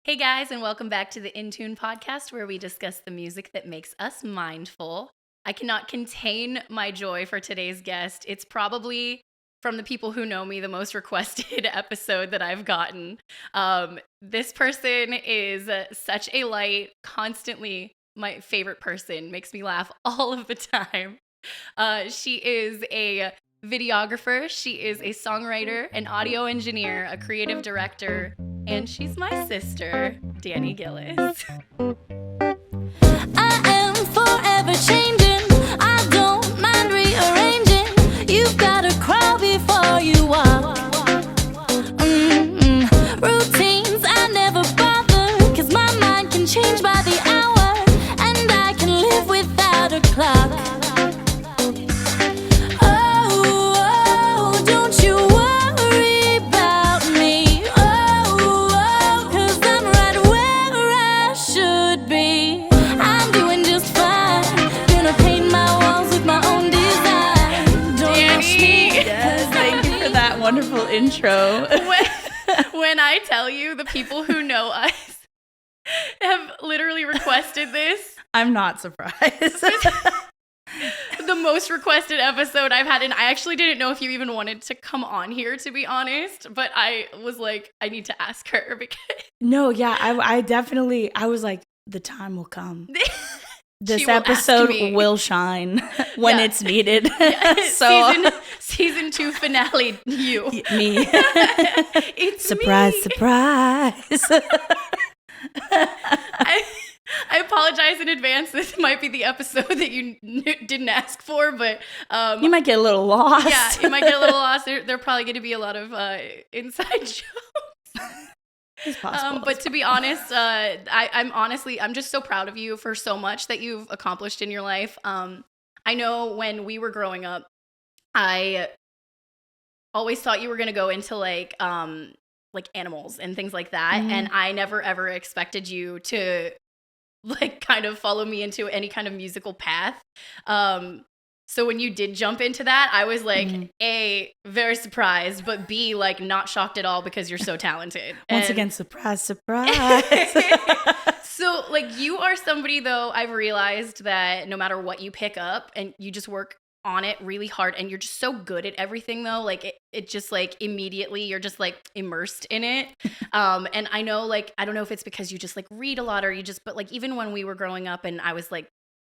Hey guys, and welcome back to the In Tune podcast where we discuss the music that makes us mindful. I cannot contain my joy for today's guest. It's probably, from the people who know me, the most requested episode that I've gotten. This person is such a light, constantly my favorite person, makes me laugh all of the time. She is a videographer, she is a songwriter, an audio engineer, a creative director, and she's my sister, Danni Gillis. I am forever changing. I don't mind rearranging. You've got to crawl before you walk. Routines I never bother, 'cause my mind can change by the hour, and I can live without a clock. Oh, don't you worry about me. Oh, 'cause I'm right where I should be. I'm doing just fine. Gonna paint my walls with my own design. Don't rush me. Yes, thank you for that wonderful intro. When I tell you, the people who know us have literally requested this. I'm not surprised. The most requested episode I've had, and I actually didn't know if you even wanted to come on here, to be honest, but I was like, I need to ask her because No, yeah, I definitely, I was like, the time will come. This She will ask episode me. will shine when Yeah. it's needed. Yeah, So, season 2 finale, you. me. It's Surprise, me. surprise. I apologize in advance. This might be the episode that you didn't ask for, but You might get a little lost. yeah, you might get a little lost. There are probably going to be a lot of inside jokes. It's possible. But to be honest, I'm just so proud of you for so much that you've accomplished in your life. I know when we were growing up, I always thought you were going to go into like animals and things like that, Mhm. and I never ever expected you to like kind of follow me into any kind of musical path. So when you did jump into that, I was like, Mhm. A, very surprised, but B, like not shocked at all because you're so talented. Once And- again, surprise, surprise. So like you are somebody though, I've realized that no matter what you pick up and you just work on it really hard and you're just so good at everything though, like it just like immediately you're just like immersed in it. And I know like, I don't know if it's because you just like read a lot or you just, but like even when we were growing up and I was like,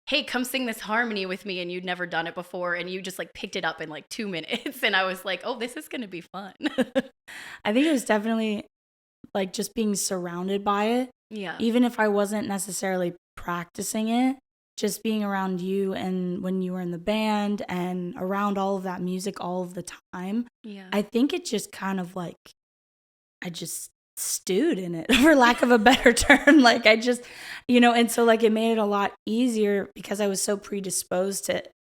hey, come sing this harmony with me, and you'd never done it before and you just like picked it up in like 2 minutes and I was like, oh, this is going to be fun. I think it was definitely like just being surrounded by it. Yeah. Even if I wasn't necessarily practicing it, just being around you and when you were in the band and around all of that music all of the time, Yeah. I think it just kind of like, I just stewed in it, for lack of a better term. Like I just, and so like it made it a lot easier because I was so predisposed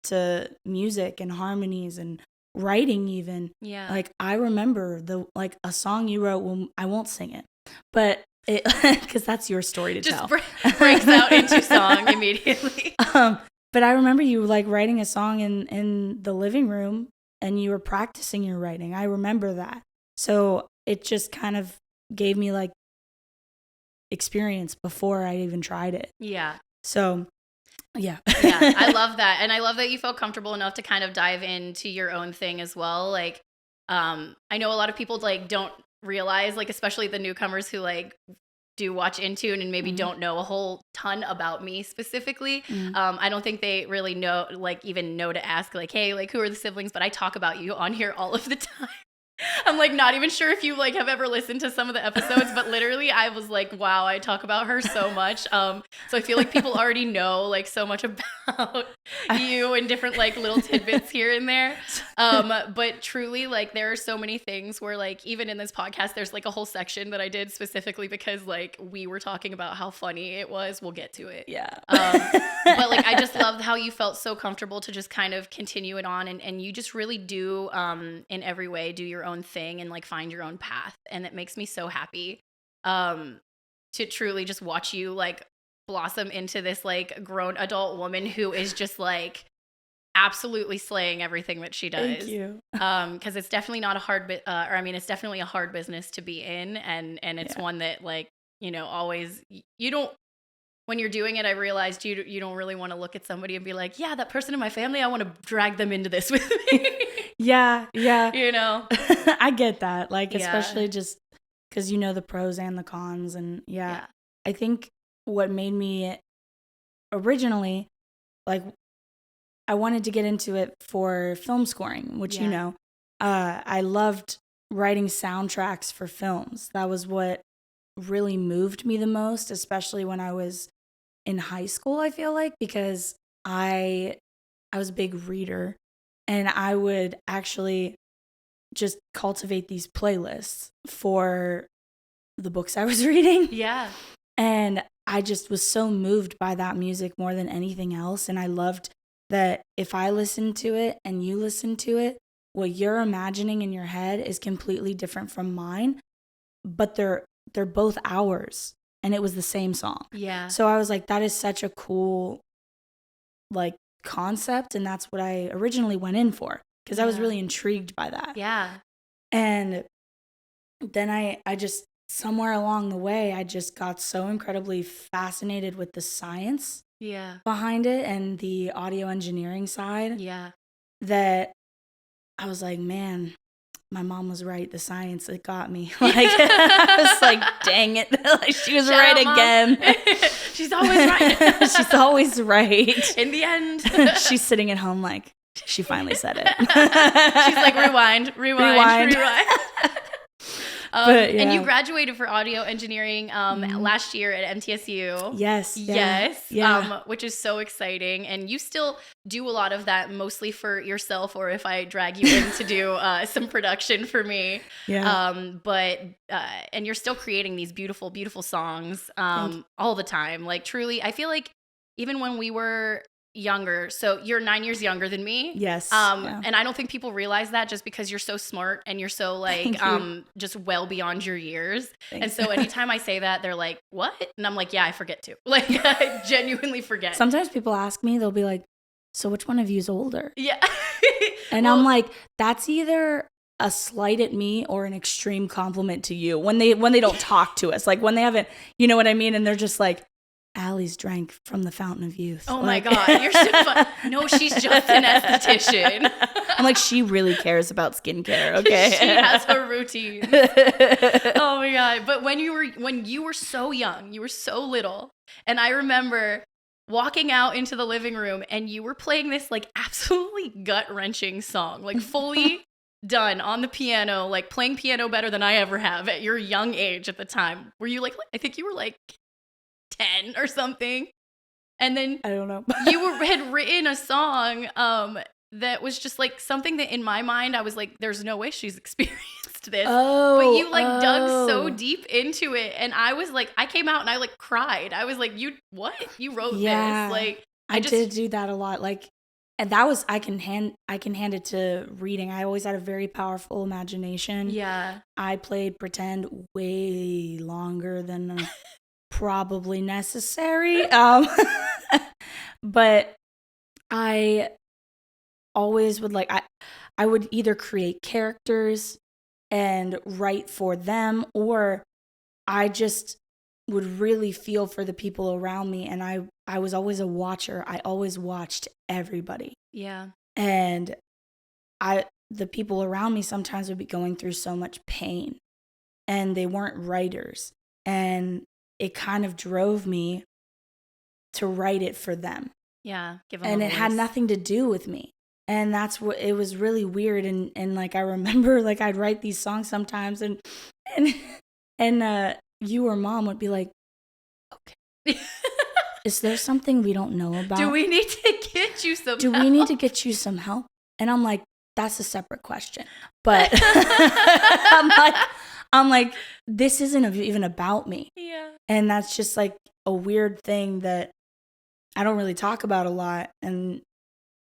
to music and harmonies and writing even. Yeah. Like I remember a song you wrote, well, I won't sing it, but it, because that's your story to just tell. breaks out into song immediately. But I remember you like writing a song in the living room and you were practicing your writing. I remember that. So it just kind of gave me like experience before I even tried it. Yeah. So yeah. Yeah, I love that. And I love that you felt comfortable enough to kind of dive into your own thing as well. Like, I know a lot of people like don't realize, like, especially the newcomers who like do watch Intune and maybe Mhm. don't know a whole ton about me specifically. Mhm. I don't think they really know, like, even know to ask, like, hey, like, who are the siblings? But I talk about you on here all of the time. I'm like not even sure if you like have ever listened to some of the episodes, but literally I was like, wow, I talk about her so much. So I feel like people already know like so much about you and different like little tidbits here and there. But truly like there are so many things where like even in this podcast, there's like a whole section that I did specifically because like we were talking about how funny it was. We'll get to it. Yeah. But like I just loved how you felt so comfortable to just kind of continue it on and you just really do in every way do your own thing and like find your own path, and it makes me so happy to truly just watch you like blossom into this like grown adult woman who is just like absolutely slaying everything that she does. Thank you. Because it's definitely not a hard it's definitely a hard business to be in, and it's Yeah. one that like always, you don't, when you're doing it, I realized you don't really want to look at somebody and be like, yeah, that person in my family, I want to drag them into this with me. Yeah. I get that. Like, especially just because the pros and the cons. And I think what made me originally, like, I wanted to get into it for film scoring, which I loved writing soundtracks for films. That was what really moved me the most, especially when I was in high school, I feel like, because I was a big reader, and I would actually just cultivate these playlists for the books I was reading. Yeah. And I just was so moved by that music more than anything else. And I loved that if I listened to it and you listen to it, what you're imagining in your head is completely different from mine, but they're both ours. And it was the same song. Yeah. So I was like, that is such a cool, like, concept. And that's what I originally went in for, because I was really intrigued by that. Yeah. And then I just, somewhere along the way, I just got so incredibly fascinated with the science behind it and the audio engineering side that I was like, man, my mom was right. The science, it got me. Like, I was like, dang it. Like, she was right again. She's always right. She's always right. In the end. She's sitting at home like, she finally said it. She's like, rewind. And you graduated for audio engineering last year at MTSU. Yes. Which is so exciting. And you still do a lot of that, mostly for yourself, or if I drag you in to do some production for me. And you're still creating these beautiful, beautiful songs all the time. Like, truly, I feel like even when we were younger, so you're 9 years younger than me. Yes. And I don't think people realize that, just because you're so smart and you're so like just well beyond your years. Thanks. And so anytime I say that, they're like, what? And I'm like, yeah, I forget to. Like, I genuinely forget. Sometimes people ask me, they'll be like, so which one of you is older? Yeah. And I'm like, that's either a slight at me or an extreme compliment to you when they don't talk to us. Like, when they haven't, you know what I mean? And they're just like, Allie's drank from the fountain of youth. Oh my God, you're so fun. No, she's just an esthetician. I'm like, she really cares about skincare, okay? She has her routine. Oh my God. But when you were so young, you were so little, and I remember walking out into the living room and you were playing this like absolutely gut-wrenching song, like fully done on the piano, like playing piano better than I ever have at your young age at the time. Were you like, I think you were like 10 or something, and then I don't know. had written a song that was just like something that in my mind I was like, there's no way she's experienced this. But you like dug so deep into it, and I was like, I came out and I like cried. I was like, you wrote this? Like, I did do that a lot. Like, and that was, I can hand it to reading. I always had a very powerful imagination. Yeah. I played pretend way longer than probably necessary. But I always would like, I would either create characters and write for them, or I just would really feel for the people around me. And I was always a watcher. I always watched everybody. Yeah. And the people around me sometimes would be going through so much pain, and they weren't writers. And it kind of drove me to write it for them. Yeah. And it had nothing to do with me. And that's what, it was really weird. And like, I remember like I'd write these songs sometimes and you or mom would be like, okay, is there something we don't know about? Do we need to get you some Do help? we need to get you some help? And I'm like, that's a separate question. But I'm like, this isn't even about me. Yeah. And that's just like a weird thing that I don't really talk about a lot. And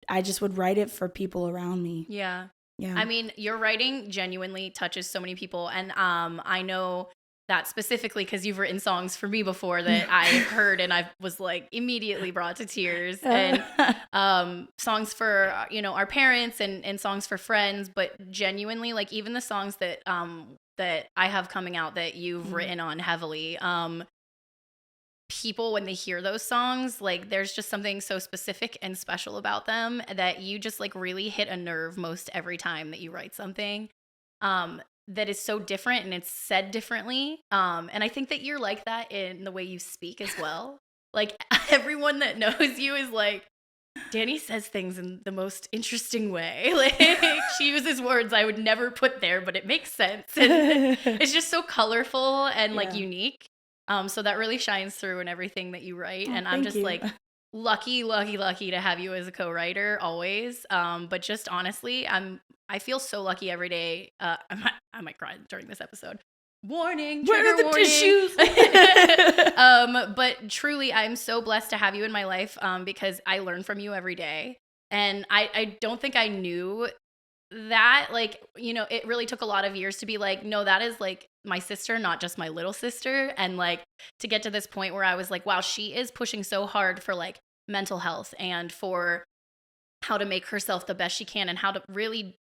I just would write it for people around me. Yeah. Yeah. I mean, your writing genuinely touches so many people. And I know that specifically because you've written songs for me before that I heard and I was like immediately brought to tears. And songs for, our parents and songs for friends. But genuinely, like even the songs that that I have coming out that you've written on heavily, people, when they hear those songs, like there's just something so specific and special about them that you just like really hit a nerve most every time that you write something that is so different and it's said differently. And I think that you're like that in the way you speak as well. Like everyone that knows you is like, Danni says things in the most interesting way. Like she uses words I would never put there, but it makes sense. And it's just so colorful and like unique. So that really shines through in everything that you write. And I'm just like lucky to have you as a co-writer always. But just honestly, I feel so lucky every day. I might cry during this episode. Warning, trigger warning. Tissues? But truly, I'm so blessed to have you in my life because I learn from you every day. And I don't think I knew that, like, you know, it really took a lot of years to be like, no, that is like my sister, not just my little sister. And like to get to this point where I was like, wow, she is pushing so hard for like mental health and for how to make herself the best she can and how to really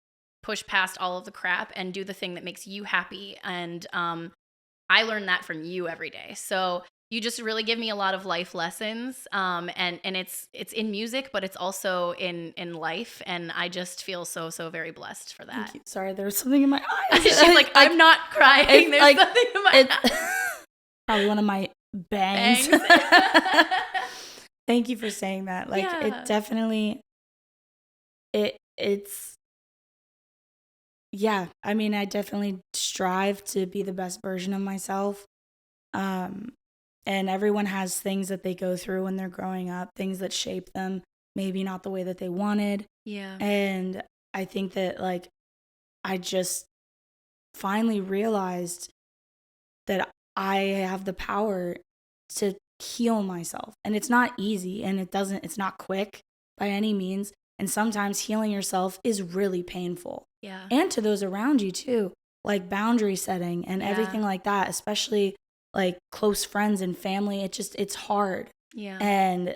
push past all of the crap and do the thing that makes you happy. And I learn that from you every day. So you just really give me a lot of life lessons. And it's in music, but it's also in life. And I just feel so very blessed for that. Thank you. Sorry, there was something in my eyes. She's like, I'm not crying. There's something in my eyes. Probably one of my bangs. Thank you for saying that. Like it definitely, it's, yeah. I mean, I definitely strive to be the best version of myself. And everyone has things that they go through when they're growing up, things that shape them, maybe not the way that they wanted. Yeah. And I think that like, I just finally realized that I have the power to heal myself. And it's not easy and it's not quick by any means. And sometimes healing yourself is really painful. Yeah. And to those around you too, like boundary setting and everything like that, especially like close friends and family. It's hard. Yeah. And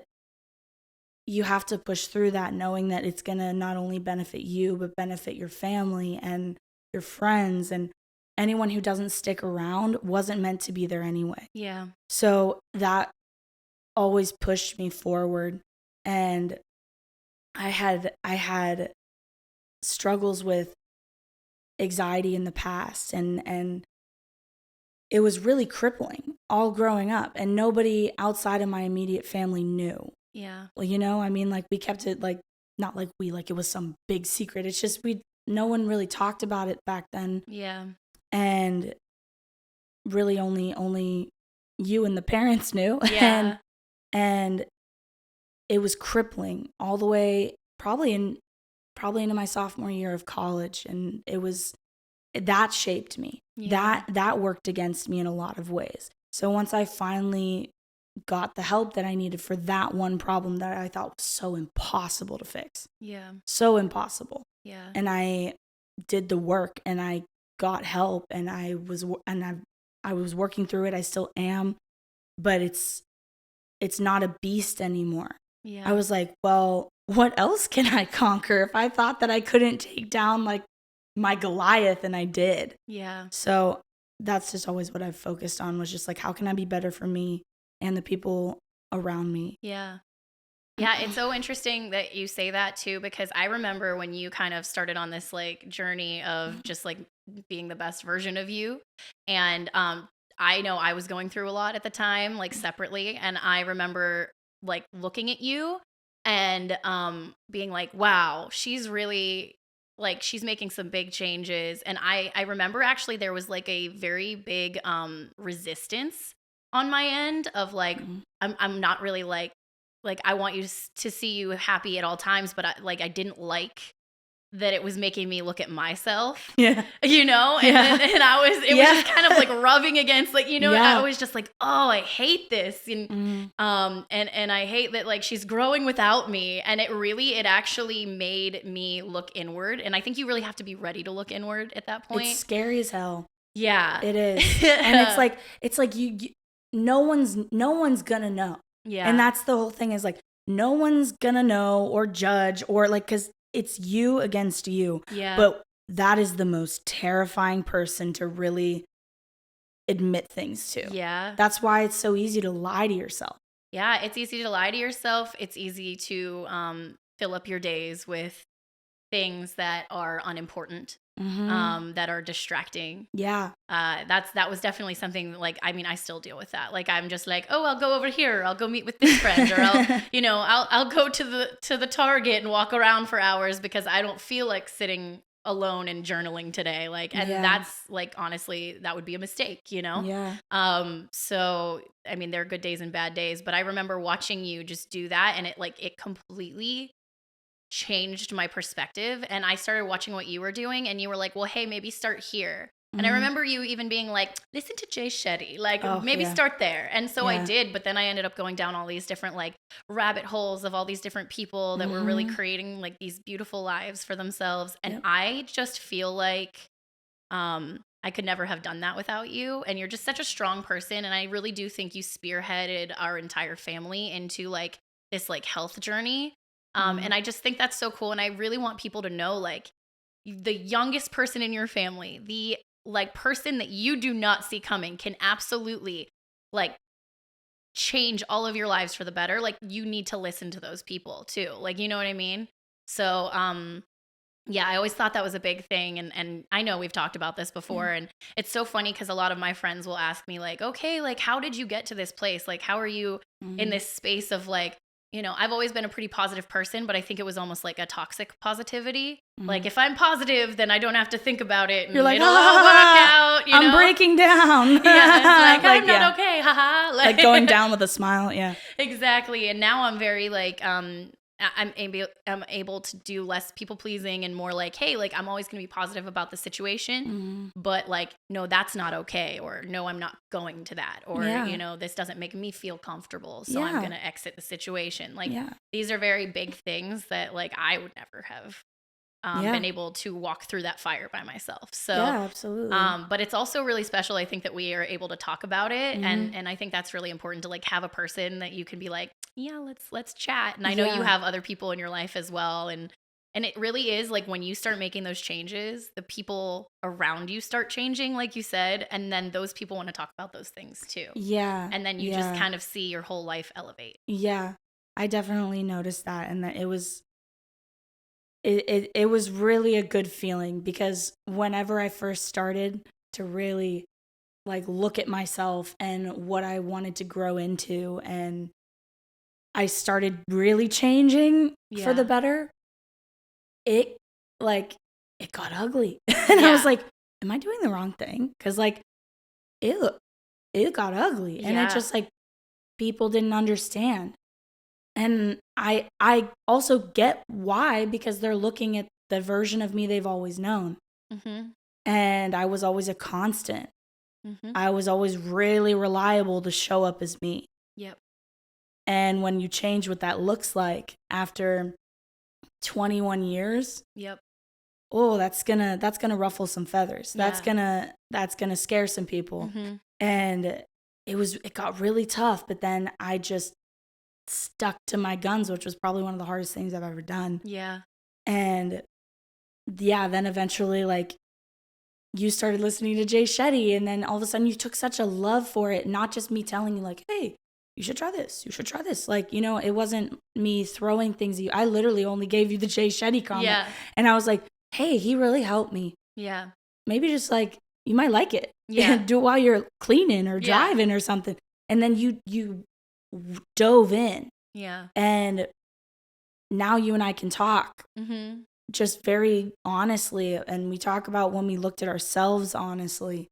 you have to push through that knowing that it's going to not only benefit you, but benefit your family and your friends, and anyone who doesn't stick around wasn't meant to be there anyway. Yeah. So that always pushed me forward. And I had struggles with anxiety in the past, and it was really crippling all growing up, and nobody outside of my immediate family knew. Yeah. Well, you know, I mean, like we kept it like, not like it was some big secret. It's just no one really talked about it back then. Yeah. And really only you and the parents knew. Yeah. And it was crippling all the way probably into my sophomore year of college. And that shaped me. Yeah. That worked against me in a lot of ways. So once I finally got the help that I needed for that one problem that I thought was so impossible to fix. Yeah. So impossible. Yeah. And I did the work and I got help and I was working through it. I still am, but it's not a beast anymore. Yeah. I was like, well, what else can I conquer? If I thought that I couldn't take down like my Goliath, and I did. Yeah. So that's just always what I've focused on, was just like, how can I be better for me and the people around me? Yeah. Yeah, it's so interesting that you say that too, because I remember when you kind of started on this like journey of just like being the best version of you. And I know I was going through a lot at the time, like separately. And I remember like looking at you and being like, wow, she's really like, she's making some big changes. And I remember actually there was like a very big resistance on my end of like, I'm not really like I want you to see you happy at all times, but I didn't like that it was making me look at myself. Yeah. You know? And it was just kind of like rubbing against, like, you know, I was just like, oh, I hate this. And and I hate that like she's growing without me. And it actually made me look inward. And I think you really have to be ready to look inward at that point. It's scary as hell. Yeah. It is. And it's like you no one's gonna know. Yeah. And that's the whole thing, is like, no one's gonna know or judge or like, because it's you against you. Yeah. But that is the most terrifying person to really admit things to. Yeah. That's why it's so easy to lie to yourself. Yeah, it's easy to lie to yourself. It's easy to fill up your days with things that are unimportant, that are distracting. Yeah. That was definitely something like, I mean, I still deal with that. Like, I'm just like, oh, I'll go over here. I'll go meet with this friend, or I'll go to the Target and walk around for hours because I don't feel like sitting alone and journaling today. Like, and that's like, honestly, that would be a mistake, Yeah. So, I mean, there are good days and bad days, but I remember watching you just do that, and it completely changed my perspective. And I started watching what you were doing, and you were like, well, hey, maybe start here. And I remember you even being like, listen to Jay Shetty, like maybe start there. And so I did, but then I ended up going down all these different like rabbit holes of all these different people that were really creating like these beautiful lives for themselves. And I just feel like I could never have done that without you. And you're just such a strong person. And I really do think you spearheaded our entire family into like this like health journey. And I just think that's so cool. And I really want people to know, like, the youngest person in your family, the like person that you do not see coming, can absolutely like change all of your lives for the better. Like, you need to listen to those people too. Like, you know what I mean? So, yeah, I always thought that was a big thing. And I know we've talked about this before. And it's so funny because a lot of my friends will ask me like, okay, like, how did you get to this place? Like, how are you in this space of like, I've always been a pretty positive person, but I think it was almost like a toxic positivity. Like, if I'm positive, then I don't have to think about it. And you're like, it'll all work out. I'm breaking down. Yeah, it's like, I'm not okay. Haha. Like going down with a smile. Yeah. Exactly. And now I'm very like, I'm able to do less people pleasing and more like, hey, like, I'm always going to be positive about the situation, but like, no, that's not okay. Or no, I'm not going to that. Or, this doesn't make me feel comfortable. So I'm going to exit the situation. Like, these are very big things that like, I would never have been able to walk through that fire by myself. So, absolutely. But it's also really special, I think, that we are able to talk about it. And I think that's really important to like have a person that you can be like, yeah, let's chat. And I know you have other people in your life as well. And it really is like when you start making those changes, the people around you start changing, like you said, and then those people want to talk about those things too. Yeah. And then you just kind of see your whole life elevate. Yeah. I definitely noticed that. And that it was really a good feeling, because whenever I first started to really like look at myself and what I wanted to grow into, and I started really changing for the better, it got ugly. And I was like, am I doing the wrong thing? Because like it got ugly. And it just like, people didn't understand. And I also get why, because they're looking at the version of me they've always known. And I was always a constant. I was always really reliable to show up as me. Yep. And when you change what that looks like after 21 years, oh, that's gonna ruffle some feathers. That's gonna scare some people. And it got really tough, but then I just stuck to my guns, which was probably one of the hardest things I've ever done. Yeah. And then eventually like you started listening to Jay Shetty, and then all of a sudden you took such a love for it, not just me telling you like, hey, you should try this. You should try this. Like, it wasn't me throwing things at you. I literally only gave you the Jay Shetty comment. Yeah. And I was like, hey, he really helped me. Yeah. Maybe just like, you might like it. Yeah. Do it while you're cleaning or driving or something. And then you dove in. Yeah. And now you and I can talk just very honestly. And we talk about when we looked at ourselves honestly.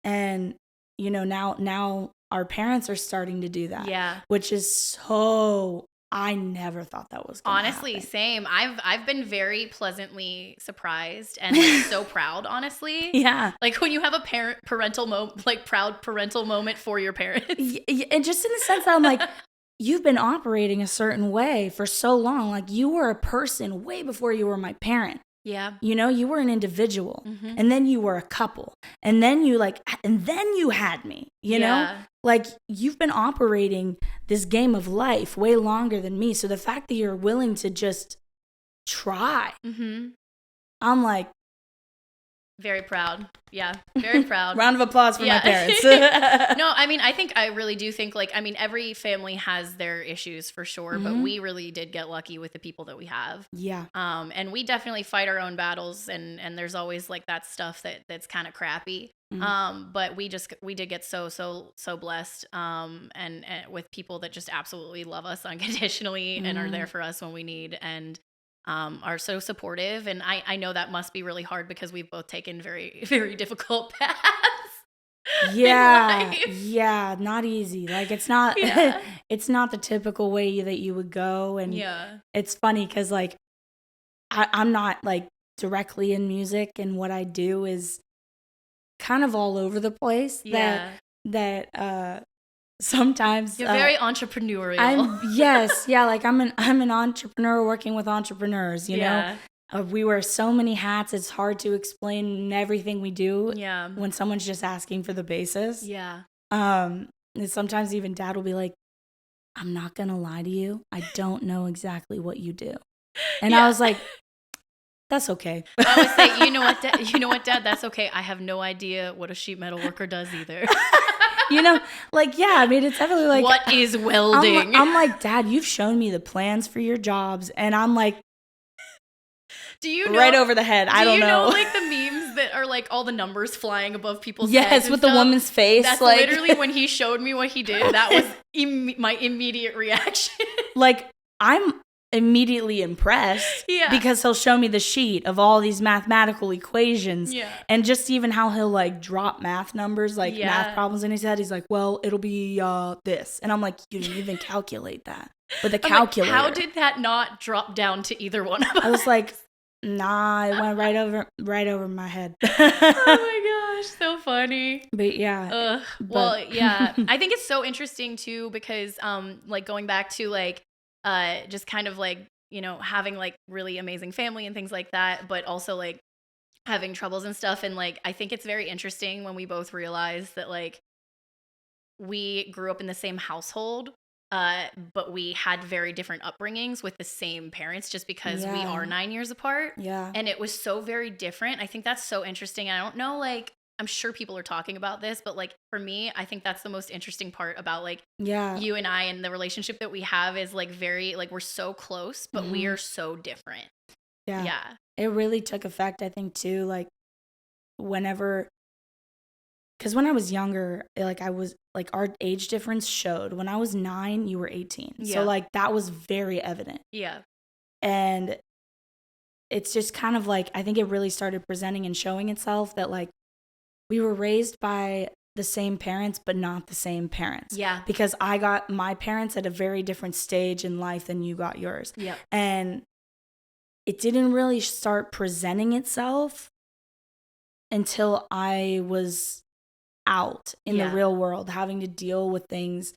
And, now our parents are starting to do that. Yeah. Which is so, I never thought that was gonna honestly happen. Same. I've been very pleasantly surprised and like, so proud, honestly. Yeah. Like when you have a proud parental moment for your parents. And just in the sense that I'm like, you've been operating a certain way for so long. Like you were a person way before you were my parent. Yeah. You were an individual, and then you were a couple, and then you had me, you know, like you've been operating this game of life way longer than me. So the fact that you're willing to just try, I'm like, Very proud. Yeah, very proud. Round of applause for my parents. No, I mean, I really do think, like, I mean, every family has their issues for sure, but we really did get lucky with the people that we have. Yeah. And we definitely fight our own battles, and there's always like that stuff that's kind of crappy. But we did get so blessed, and with people that just absolutely love us unconditionally and are there for us when we need, and are so supportive. And I know that must be really hard because we've both taken very, very difficult paths. Yeah, not easy. Like it's not it's not the typical way that you would go. And it's funny because like I'm not like directly in music, and what I do is kind of all over the place. That sometimes you're very entrepreneurial. Like I'm an entrepreneur working with entrepreneurs, you know. We wear so many hats, it's hard to explain everything we do when someone's just asking for the basis. And sometimes even Dad will be like, I'm not gonna lie to you, I don't know exactly what you do. And I was like, that's okay. I always say, you know what, Dad, that's okay. I have no idea what a sheet metal worker does either. You know, like, I mean, it's definitely like, what is welding? I'm like, Dad, you've shown me the plans for your jobs. And I'm like, do you know, right over the head. I don't know. Do you know like the memes that are like all the numbers flying above people's heads? Yes, with the woman's face. That's like literally when he showed me what he did. That was my immediate reaction. Like, I'm immediately impressed because he'll show me the sheet of all these mathematical equations and just even how he'll like drop math numbers, like math problems in his head. He's like, well, it'll be this, and I'm like, you didn't even calculate that with a calculator. Like, how did that not drop down to either one of us? I was like, nah, it went right over my head. Oh my gosh, so funny. But well, I think it's so interesting too because like going back to like just kind of like, you know, having like really amazing family and things like that, but also like having troubles and stuff. And like, I think it's very interesting when we both realize that like we grew up in the same household, but we had very different upbringings with the same parents just because we are 9 years apart. And it was so very different. I think that's so interesting. I don't know, like, I'm sure people are talking about this, but like for me, I think that's the most interesting part about like you and I and the relationship that we have is like very like we're so close, but we are so different. Yeah. It really took effect, I think, too. Like because when I was younger, like I was like our age difference showed. When I was 9, you were 18. So like that was very evident. And it's just kind of like I think it really started presenting and showing itself that like we were raised by the same parents, but not the same parents. Because I got my parents at a very different stage in life than you got yours. And it didn't really start presenting itself until I was out in the real world, having to deal with things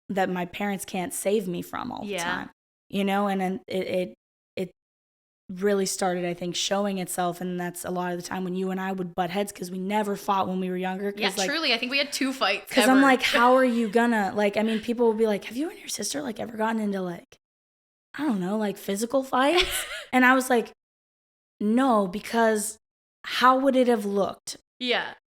that my parents can't save me from all the time. You know, and then it really started, I think, showing itself, and that's a lot of the time when you and I would butt heads because we never fought when we were younger. Like, truly, I think we had 2 fights. Because I'm like, how are you gonna like? I mean, people will be like, "Have you and your sister like ever gotten into like, I don't know, like physical fights?" And I was like, "No, because how would it have looked?"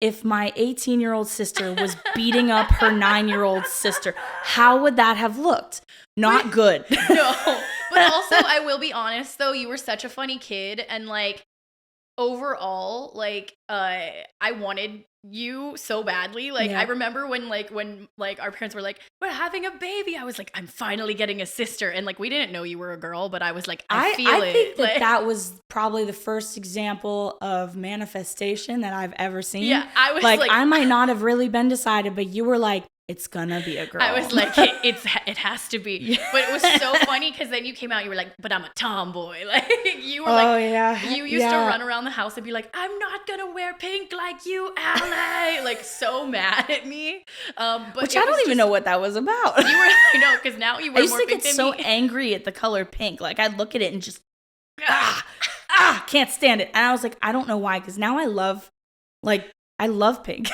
If my 18-year-old sister was beating up her 9-year-old sister, how would that have looked? Not good. No. But also, I will be honest, though, you were such a funny kid. And, like, overall, like, I wanted you so badly. Like, I remember when our parents were like, we're having a baby. I was like, I'm finally getting a sister. And, like, we didn't know you were a girl, but I was like, I think that was probably the first example of manifestation that I've ever seen. I was like, I might not have really been decided, but you were like, it's gonna be a girl. I was like, it has to be. But it was so funny because then you came out, you were like, but I'm a tomboy. Like you were you used to run around the house and be like, I'm not gonna wear pink like you, Ally. Like so mad at me. But which I don't even know what that was about. You were, I know, because now you wear more pink than me. I used to get so angry at the color pink. Like I'd look at it and just can't stand it. And I was like, I don't know why, because now I love pink.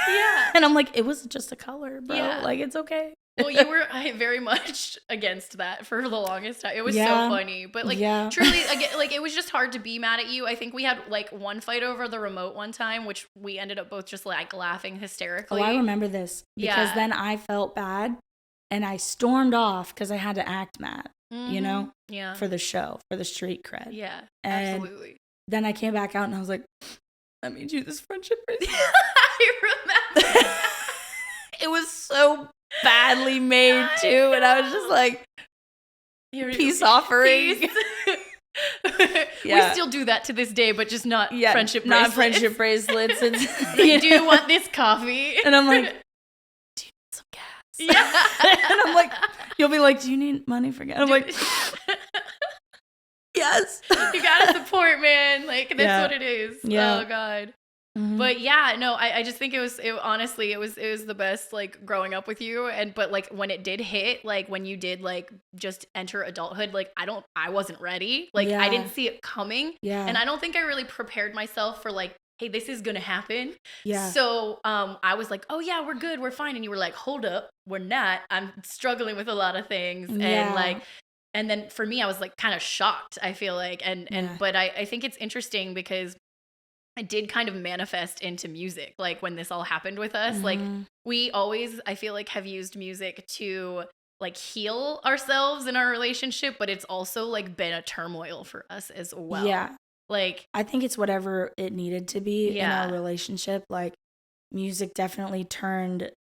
And I'm like, it was just a color, bro. Like, it's okay. Well, you were very much against that for the longest time. It was so Yeah. funny, but like Yeah. truly, again, like it was just hard to be mad at you. I think we had like one fight over the remote one time, which we ended up both just like laughing hysterically. Oh, I remember this because Yeah. then I felt bad and I stormed off because I had to act mad, you know, Yeah. for the show, for the street cred. Yeah. And Absolutely. then I came back out and I was like, let me do this friendship bracelet. I remember. It was so badly made too. And I was just like, Here- peace offering. Peace. Yeah. We still do that to this day, but just not Yeah, friendship not bracelets. friendship bracelets. It's, Like, do you want this coffee? And I'm like, do you need some gas? Yeah. And I'm like, you'll be like, do you need money for gas? I'm like, yes. You gotta support, man. Like that's Yeah. what it is. Yeah. Oh God. Mhm. But yeah, no, I just think honestly, it was the best like growing up with you. But like when it did hit, like when you did like just enter adulthood, like I wasn't ready. Like Yeah. I didn't see it coming. Yeah. And I don't think I really prepared myself for like, hey, this is gonna happen. Yeah. So I was like, oh yeah, we're good, we're fine. And you were like, hold up, we're not. I'm struggling with a lot of things. Yeah. And like, and then for me, I was like kind of shocked, I feel like. Yeah. But I think it's interesting because I did kind of manifest into music, like when this all happened with us. Like Mhm. we always, I feel like, have used music to like heal ourselves in our relationship, but it's also like been a turmoil for us as well. Yeah. Like, I think it's whatever it needed to be Yeah. in our relationship. Like, music definitely turned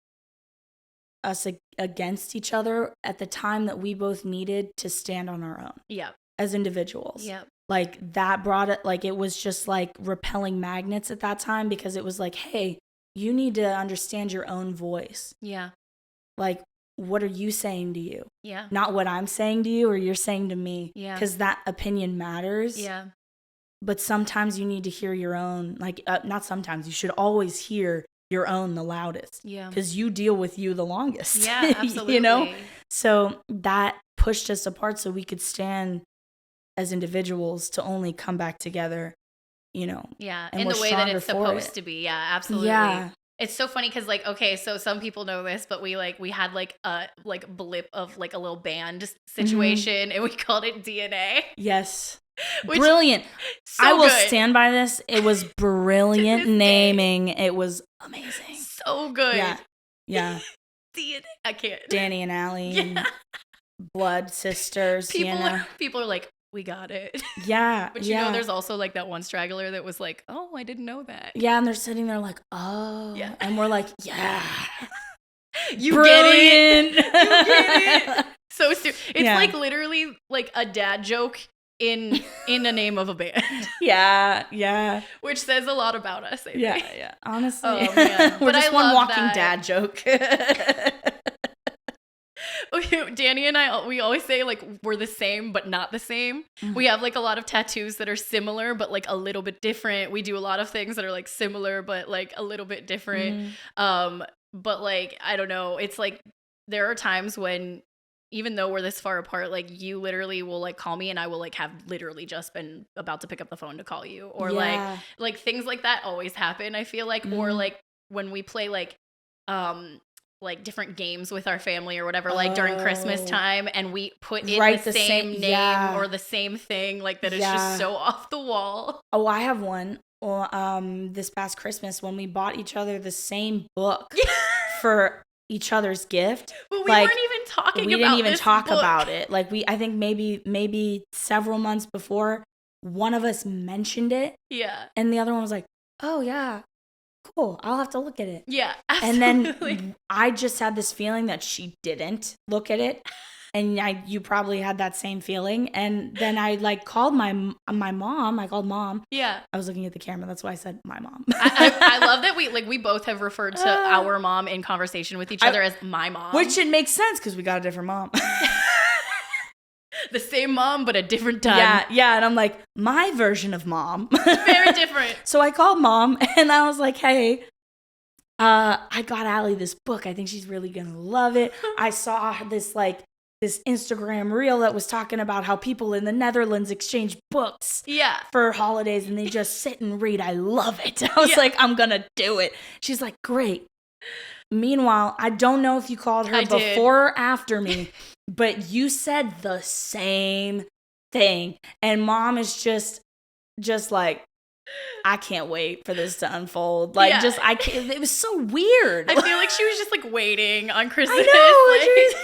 us against each other at the time that we both needed to stand on our own yeah, as individuals. yeah, Like, that brought it, like, it was just like repelling magnets at that time because it was like, hey, you need to understand your own voice. yeah, Like, what are you saying to you? yeah, Not what I'm saying to you or you're saying to me. Yeah. Because that opinion matters. yeah, But sometimes you need to hear your own, like, not sometimes, you should always hear your own the loudest. yeah. Because you deal with you the longest. Yeah, absolutely. You know? So that pushed us apart so we could stand as individuals to only come back together, you know. Yeah, And in we're the way that stronger it's for supposed it. to be. Yeah, absolutely. Yeah. It's so funny because like, okay, so some people know this, but we had like a blip of like a little band Mm-hmm. situation and we called it DNA. Yes. Which- Brilliant. So I will good. stand by this. It was brilliant To this day. naming. It was amazing. So good. Yeah. Yeah. DNA. I can't. Danny and Allie Yeah. and blood sisters, you know. People are like, we got it. Yeah. But you yeah. know, there's also like that one straggler that was like, oh, I didn't know that. Yeah, and they're sitting there like, oh. Yeah. And we're like, yeah. You Brilliant. get it. You get it. So it's Yeah. like literally like a dad joke in the name of a band, Yeah, yeah. which says a lot about us. I think. Yeah, yeah. Honestly. Oh, man. We're But just I one love walking that. dad joke. Danny and I, we always say like we're the same but not the same. Mhm. We have like a lot of tattoos that are similar but like a little bit different. We do a lot of things that are like similar but like a little bit different. Mhm. But like I don't know, it's like there are times when even though we're this far apart, like you literally will like call me and I will like have literally just been about to pick up the phone to call you, or Yeah. like things like that always happen, I feel like. Or Mhm. like when we play like different games with our family or whatever, like during Christmas Oh. time, and we put in Right, the the same same- name yeah. or the same thing, like that is Yeah. just so off the wall. Oh, I have one. Well, this past Christmas when we bought each other the same book for each other's gift. But we Like, weren't even talking We about didn't even this talk book. about it. Like I think maybe several months before, one of us mentioned it, Yeah. and the other one was like, "Oh yeah, cool. I'll have to look at it." Yeah. And Absolutely. then I just had this feeling that she didn't look at it. And you probably had that same feeling. And then I like called my mom. I called mom. Yeah. I was looking at the camera. That's why I said my mom. I love that we both have referred to our mom in conversation with each other as my mom. Which it makes sense because we got a different mom. the same mom, but a different time. Yeah. And I'm like, my version of mom. Very different. So I called mom and I was like, hey, I got Allie this book. I think she's really going to love it. I saw this Instagram reel that was talking about how people in the Netherlands exchange books Yeah. for holidays and they just sit and read. I love it. I was Yeah. like, I'm going to do it. She's like, great. Meanwhile, I don't know if you called her I did. before or after me, but you said the same thing. And mom is just like, I can't wait for this to unfold. Like, Yeah. I can't. It was so weird. I feel like she was just like waiting on Christmas. I know.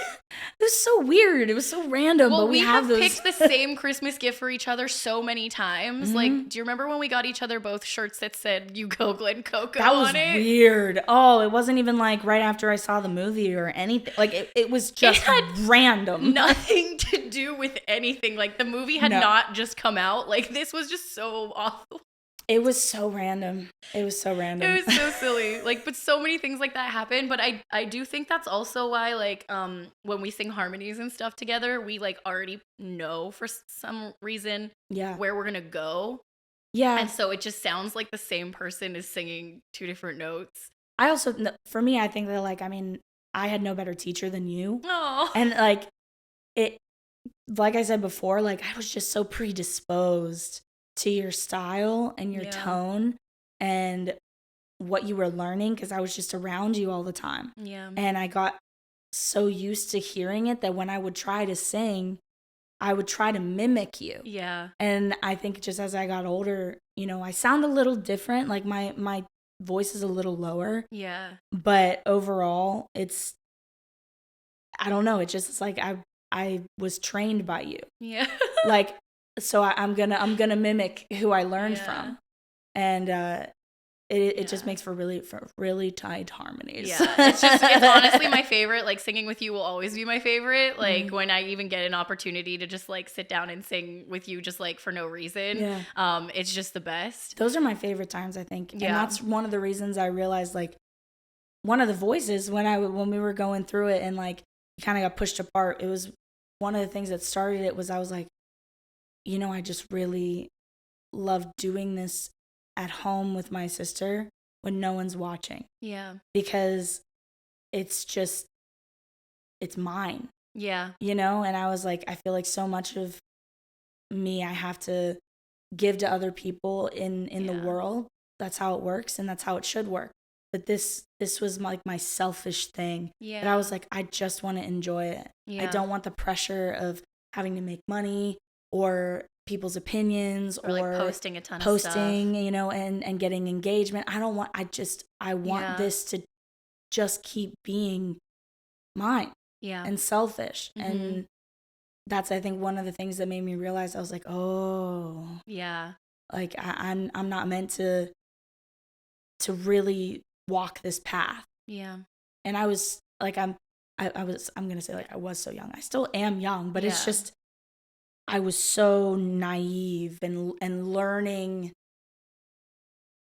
It was so weird. It was so random. Well, but we have those... picked the same Christmas gift for each other so many times. Mm-hmm. Like, do you remember when we got each other both shirts that said "You Go Glen Coco" That was on it? weird. Oh, it wasn't even like right after I saw the movie or anything. Like it was just random. Nothing to do with anything. Like the movie had not just come out. Like this was just so awful. It was so random. It was so random. It was so silly. Like, but so many things like that happen. But I do think that's also why, like, when we sing harmonies and stuff together, we like already know for some reason where we're gonna go. Yeah. And so it just sounds like the same person is singing two different notes. I also, for me, I think that like, I mean, I had no better teacher than you. Oh. And like like I said before, like I was just so predisposed to your style and your tone and what you were learning because I was just around you all the time. Yeah. And I got so used to hearing it that when I would try to sing, I would try to mimic you. Yeah. And I think just as I got older, you know, I sound a little different. Like my voice is a little lower. Yeah. But overall, I don't know. It's like I was trained by you. Yeah. Like, so I'm gonna mimic who I learned from, and it just makes for really tight harmonies. Yeah, it's honestly my favorite. Like singing with you will always be my favorite. Like when I even get an opportunity to just like sit down and sing with you, just like for no reason. Yeah. It's just the best. Those are my favorite times, I think, and that's one of the reasons I realized like one of the voices when we were going through it and like kind of got pushed apart. It was one of the things that started it was I was like, you know, I just really love doing this at home with my sister when no one's watching. Yeah. Because it's mine. Yeah. You know, and I was like, I feel like so much of me I have to give to other people in the world. That's how it works and that's how it should work. But this was like my selfish thing. Yeah. That I was like, I just want to enjoy it. Yeah. I don't want the pressure of having to make money or people's opinions or like posting a ton of stuff, you know, and getting engagement. I want this to just keep being mine and selfish. Mm-hmm. And that's, I think, one of the things that made me realize I was like, oh yeah, like I'm not meant to really walk this path. Yeah. And I was like, I'm gonna say like I was so young. I still am young, but it's just I was so naive and learning,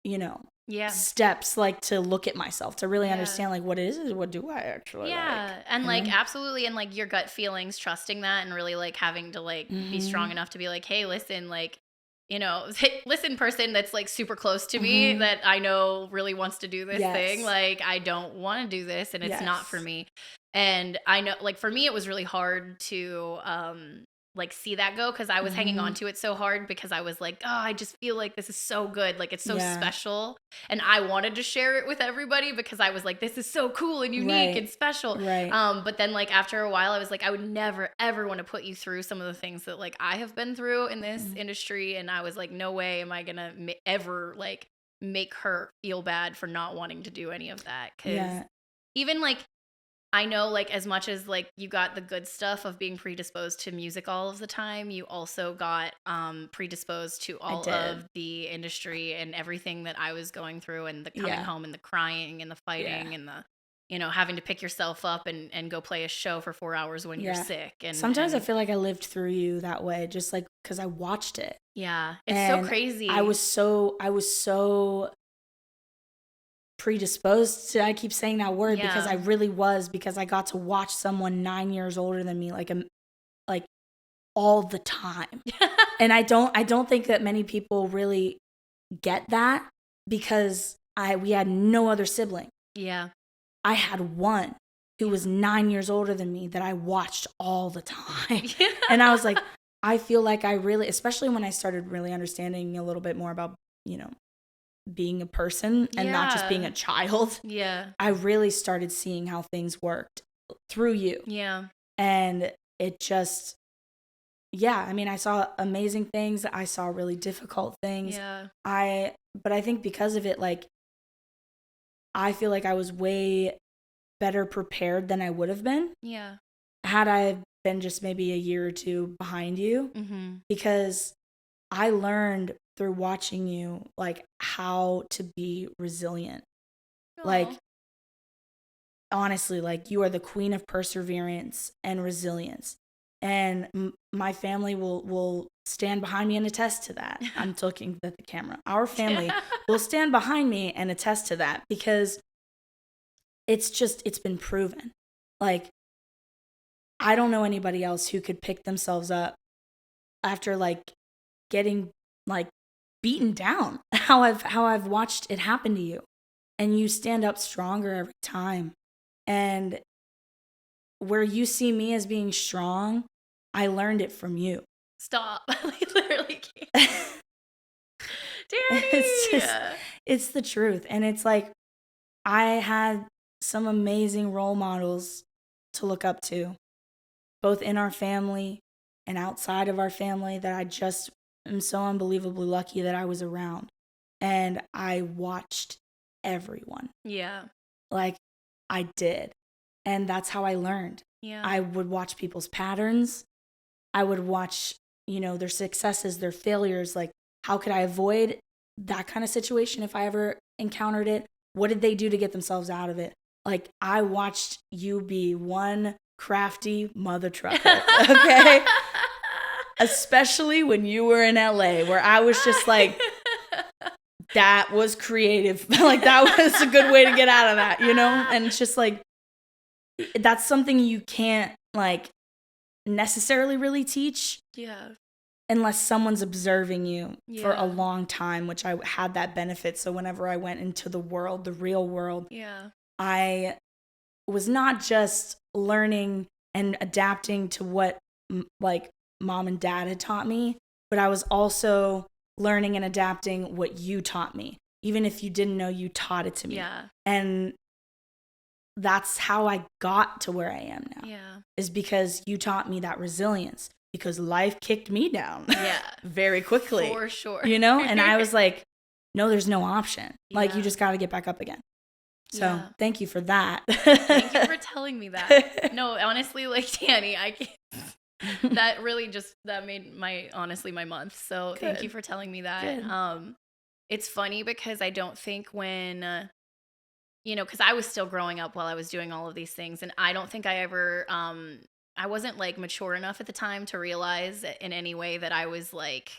you know, steps like to look at myself, to really understand like what it is, what do I actually like. And like absolutely, and like your gut feelings, trusting that and really like having to like be strong enough to be like, hey, listen, like, you know, listen, person that's like super close to me that I know really wants to do this thing. Like, I don't want to do this and it's not for me. And I know, like, for me, it was really hard to, like see that go because I was hanging on to it so hard because I was like, oh, I just feel like this is so good. Like it's so special. And I wanted to share it with everybody because I was like, this is so cool and unique and special. Right. But then like after a while, I was like, I would never, ever want to put you through some of the things that like I have been through in this industry. And I was like, no way am I going to ever like make her feel bad for not wanting to do any of that. Cause even like, I know, like, as much as, like, you got the good stuff of being predisposed to music all of the time, you also got predisposed to all of the industry and everything that I was going through and the coming home and the crying and the fighting and the, you know, having to pick yourself up and go play a show for 4 hours when you're sick. And sometimes I feel like I lived through you that way, just, like, because I watched it. Yeah. It's so crazy. I was so predisposed to, I keep saying that word because I really was, because I got to watch someone 9 years older than me like all the time. And I don't think that many people really get that because we had no other sibling. Yeah. I had one who was 9 years older than me that I watched all the time. And I was like, I feel like I really, especially when I started really understanding a little bit more about, you know, being a person and not just being a child. Yeah. I really started seeing how things worked through you. Yeah. And it just, I mean, I saw amazing things. I saw really difficult things. Yeah. But I think because of it, like, I feel like I was way better prepared than I would have been. Yeah. Had I been just maybe a year or two behind you, because I learned through watching you, like, how to be resilient. Aww. Like, honestly, like, you are the queen of perseverance and resilience. And my family will stand behind me and attest to that. I'm looking at the camera. Our family will stand behind me and attest to that, because it's been proven. Like, I don't know anybody else who could pick themselves up after, like, getting, like, beaten down. How I've watched it happen to you, and you stand up stronger every time. And where you see me as being strong, I learned it from you. Stop. I literally can't. Danny! It's the truth. And it's like, I had some amazing role models to look up to, both in our family and outside of our family, that I just am so unbelievably lucky that I was around. And I watched everyone. Yeah. Like, I did. And that's how I learned. Yeah. I would watch people's patterns. I would watch, their successes, their failures. Like, how could I avoid that kind of situation if I ever encountered it? What did they do to get themselves out of it? Like, I watched you be one crafty mother trucker, okay? Especially when you were in LA, where I was just like, that was creative. Like, that was a good way to get out of that, And it's just like, that's something you can't, like, necessarily really teach. Yeah. Unless someone's observing you for a long time, which I had that benefit. So whenever I went into the world, the real world, I was not just learning and adapting to what, like, mom and dad had taught me, but I was also learning and adapting what you taught me. Even if you didn't know, you taught it to me. Yeah. And that's how I got to where I am now. Yeah. Is because you taught me that resilience. Because life kicked me down. Yeah. Very quickly. For sure. And I was like, no, there's no option. Yeah. Like, you just got to get back up again. So thank you for that. Thank you for telling me that. No, honestly, like, Danny, I can't. That really that made my month. So Good. Thank you for telling me that. Good. It's funny because I don't think when, because I was still growing up while I was doing all of these things. And I don't think I ever, I wasn't, like, mature enough at the time to realize in any way that I was, like,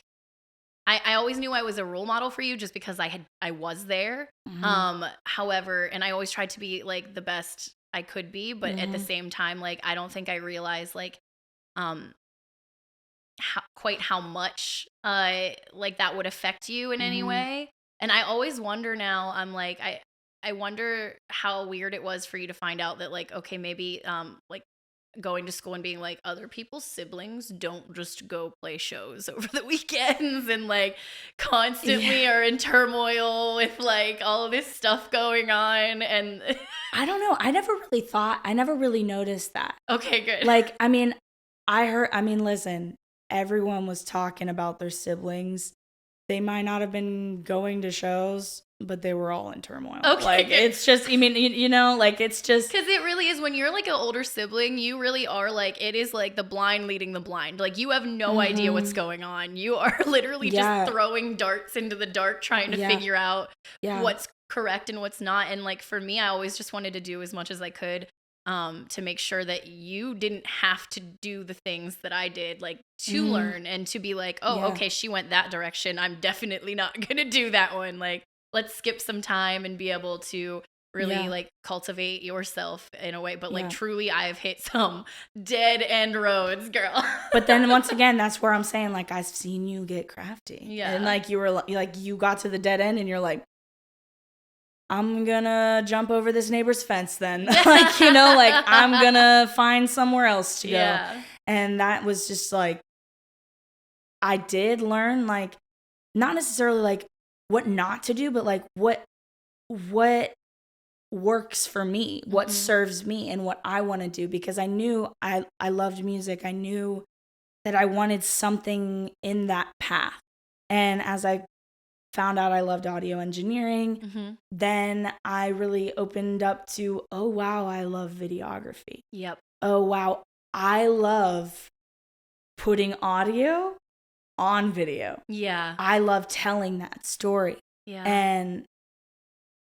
I always knew I was a role model for you just because I was there. However, and I always tried to be, like, the best I could be, but at the same time, like, I don't think I realized, like, how much, like, that would affect you in any way. And I always wonder now, I'm like, I wonder how weird it was for you to find out that, like, okay, maybe, like, going to school and being like, other people's siblings don't just go play shows over the weekends and, like, constantly are in turmoil with, like, all of this stuff going on. And I don't know. I never really noticed that. Okay, good. Like, I mean, listen, everyone was talking about their siblings. They might not have been going to shows, but they were all in turmoil. Okay, like, good. It's just, I mean, like, it's just. Because it really is, when you're, like, an older sibling, you really are, like, it is like the blind leading the blind. Like, you have no idea what's going on. You are literally just throwing darts into the dark, trying to figure out what's correct and what's not. And, like, for me, I always just wanted to do as much as I could to make sure that you didn't have to do the things that I did, like, to learn and to be like, oh, okay, she went that direction. I'm definitely not going to do that one. Like, let's skip some time and be able to really like cultivate yourself in a way. But like, truly, I've hit some dead end roads, girl. But then once again, that's where I'm saying, like, I've seen you get crafty. Yeah. And like, you were like, you got to the dead end and you're like, I'm gonna jump over this neighbor's fence then. Like, like, I'm gonna find somewhere else to go. Yeah. And that was just like, I did learn, like, not necessarily like what not to do, but like what works for me, what serves me and what I want to do, because I knew I loved music. I knew that I wanted something in that path. And as I found out I loved audio engineering, then I really opened up to, oh wow, I love videography. Yep. Oh wow, I love putting audio on video. Yeah. I love telling that story. Yeah. And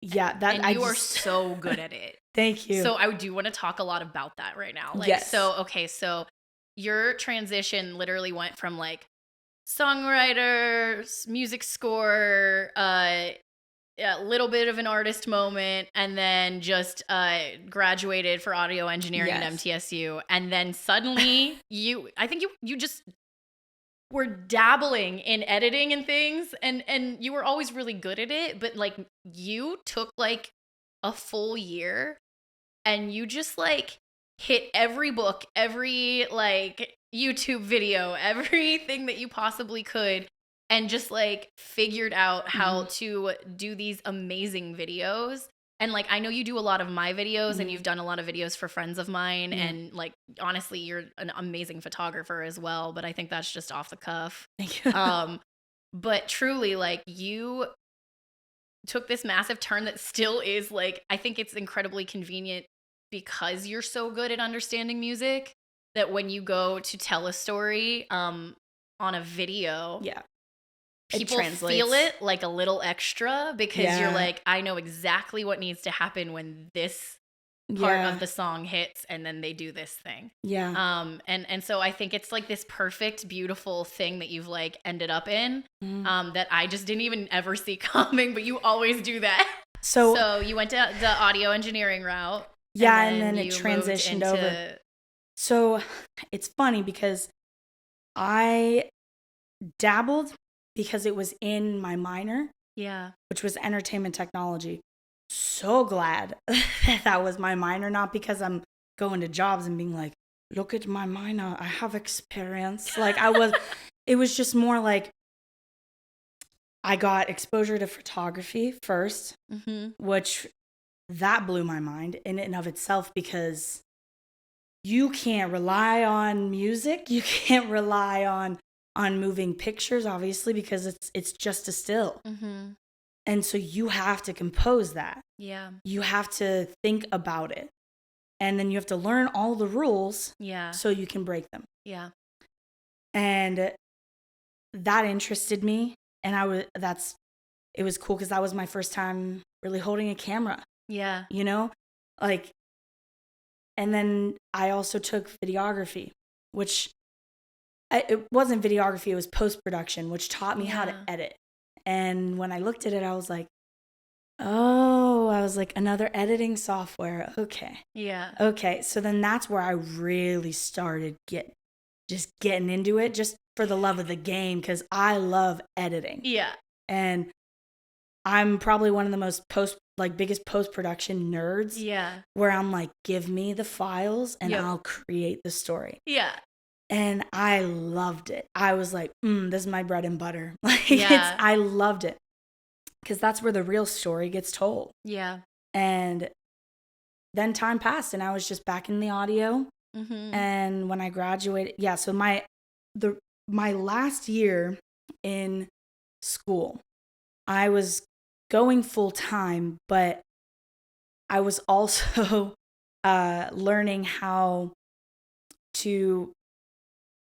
yeah, that and you are so good at it. Thank you. So I do want to talk a lot about that right now. Like, yes. so your transition literally went from like songwriter, music score, a little bit of an artist moment, and then just graduated for audio engineering at MTSU. And then suddenly I think you just were dabbling in editing and things, and you were always really good at it, but like you took like a full year and you just like hit every book, every like YouTube video, everything that you possibly could, and just like figured out how to do these amazing videos. And like, I know you do a lot of my videos and you've done a lot of videos for friends of mine. And like, honestly, you're an amazing photographer as well, but I think that's just off the cuff. Thank you. But truly, like, you took this massive turn that still is like, I think it's incredibly convenient because you're so good at understanding music that when you go to tell a story on a video, people feel it like a little extra, because you're like, I know exactly what needs to happen when this part of the song hits, and then they do this thing. And so I think it's like this perfect, beautiful thing that you've like ended up in, that I just didn't even ever see coming, but you always do that. So you went to the audio engineering route. And then it transitioned over. So it's funny because I dabbled because it was in my minor, which was entertainment technology. So glad that was my minor, not because I'm going to jobs and being like, look at my minor, I have experience. Like it was just more like I got exposure to photography first, which that blew my mind in and of itself, because you can't rely on music. You can't rely on moving pictures, obviously, because it's just a still. And so you have to compose that. You have to think about it. And then you have to learn all the rules so you can break them. And that interested me. And it was cool because that was my first time really holding a camera. You know? Like, and then I also took videography, which it wasn't videography, it was post-production, which taught me how to edit. And when I looked at it, I was like, another editing software. Okay. Okay. So then that's where I really started getting into it, just for the love of the game, because I love editing. And I'm probably one of the most biggest post-production nerds. Where I'm like, give me the files and I'll create the story. And I loved it. I was like, this is my bread and butter. Like, I loved it. Because that's where the real story gets told. And then time passed and I was just back in the audio. And when I graduated, so my last year in school, I was going full time, but I was also learning how to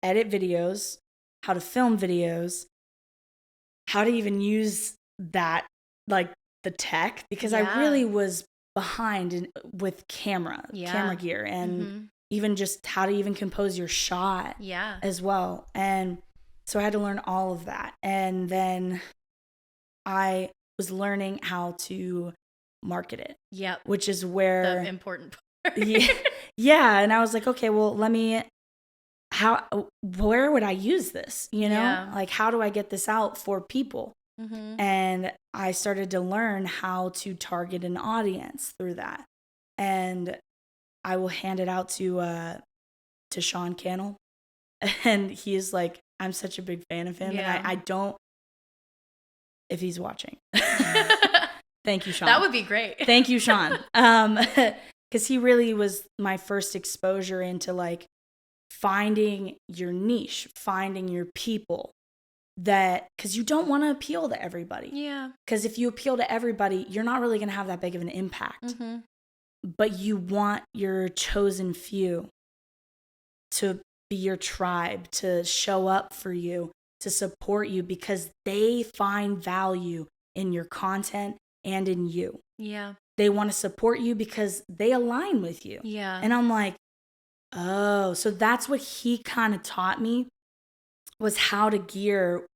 edit videos, how to film videos, how to even use that, like the tech, because I really was behind with camera gear, and even just how to even compose your shot as well. And so I had to learn all of that. And then I was learning how to market it. Which is where the important part. And I was like, okay, well, where would I use this? You know, like, how do I get this out for people? And I started to learn how to target an audience through that. And I will hand it out to Sean Cannell. And he is like, I'm such a big fan of him. And I don't, if he's watching. Thank you, Sean. That would be great. Thank you, Sean. Because he really was my first exposure into like finding your niche, finding your people, that because you don't want to appeal to everybody. Yeah. Because if you appeal to everybody, you're not really going to have that big of an impact. Mm-hmm. But you want your chosen few to be your tribe, to show up for you, to support you, because they find value in your content and in you. Yeah. They want to support you because they align with you. Yeah. And I'm like, oh, so that's what he kind of taught me, was how to gear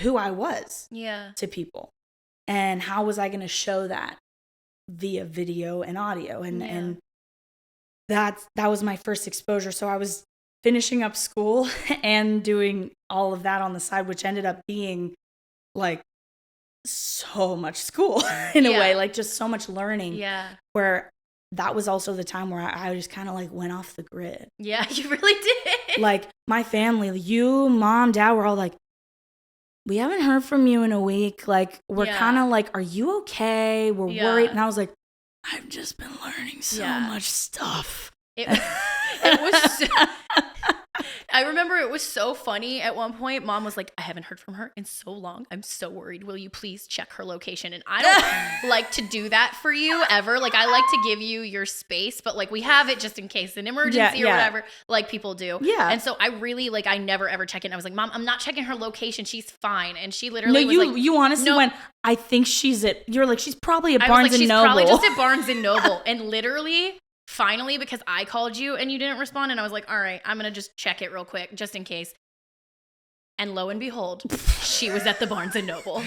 who I was to people. And how was I going to show that via video and audio? And that was my first exposure. So I was finishing up school and doing all of that on the side, which ended up being like so much school in a way, like just so much learning. Yeah. Where that was also the time where I just kind of like went off the grid. Yeah, you really did. Like my family, you, mom, dad, were all like, we haven't heard from you in a week. Like, we're kind of like, are you okay? We're worried. And I was like, I've just been learning so much stuff. It was so, I remember it was so funny. At one point, mom was like, I haven't heard from her in so long. I'm so worried. Will you please check her location? And I don't like to do that for you ever. Like, I like to give you your space, but like we have it just in case an emergency or whatever, like people do. Yeah. And so I really, like, I never ever check in. I was like, Mom, I'm not checking her location. She's fine. And she literally was like, you honestly went, I think she's you're like, she's probably at Barnes and Noble. She's probably just at Barnes and Noble. And literally, finally, because I called you and you didn't respond, and I was like, all right, I'm going to just check it real quick, just in case. And lo and behold, she was at the Barnes and Noble.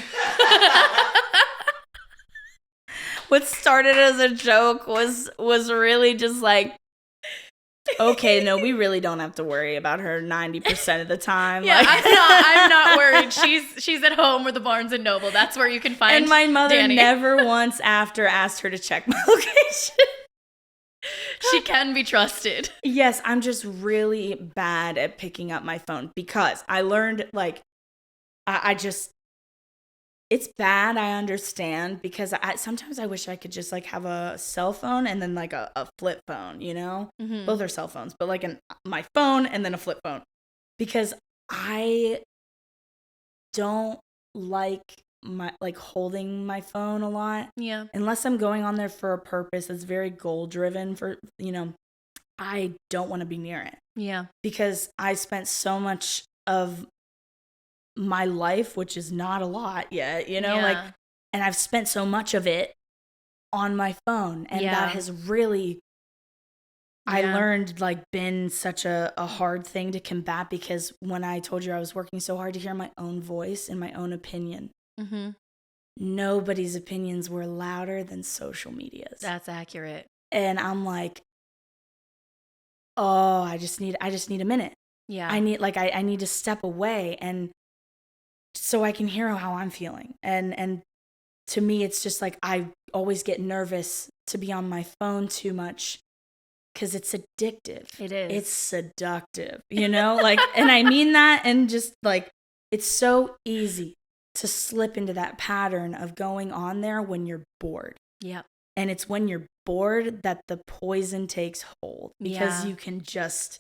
What started as a joke was really just like, okay, no, we really don't have to worry about her 90% of the time. Yeah, like, I'm not worried. She's at home with the Barnes and Noble. That's where you can find And my mother Danny. never once after asked her to check my location. She can be trusted. Yes, I'm just really bad at picking up my phone because I learned, like, I just, it's bad, I understand, because sometimes I wish I could just, like, have a cell phone and then, like, a flip phone, you know? Mm-hmm. Both are cell phones, but, like, my phone and then a flip phone. Because I don't like holding my phone a lot. Yeah. Unless I'm going on there for a purpose that's very goal driven for, you know, I don't want to be near it. Yeah. Because I spent so much of my life, which is not a lot yet, you know, like, and I've spent so much of it on my phone. And that has really, I learned, like, been such a hard thing to combat, because when I told you I was working so hard to hear my own voice and my own opinion, mm-hmm. Nobody's opinions were louder than social media's. That's accurate. And I'm like, oh, I just need a minute. Yeah. I need to step away, and so I can hear how I'm feeling. And to me, it's just like, I always get nervous to be on my phone too much, because it's addictive. It is. It's seductive, you know? Like, and I mean that, and just like, it's so easy to slip into that pattern of going on there when you're bored. Yeah. And it's when you're bored that the poison takes hold, because you can just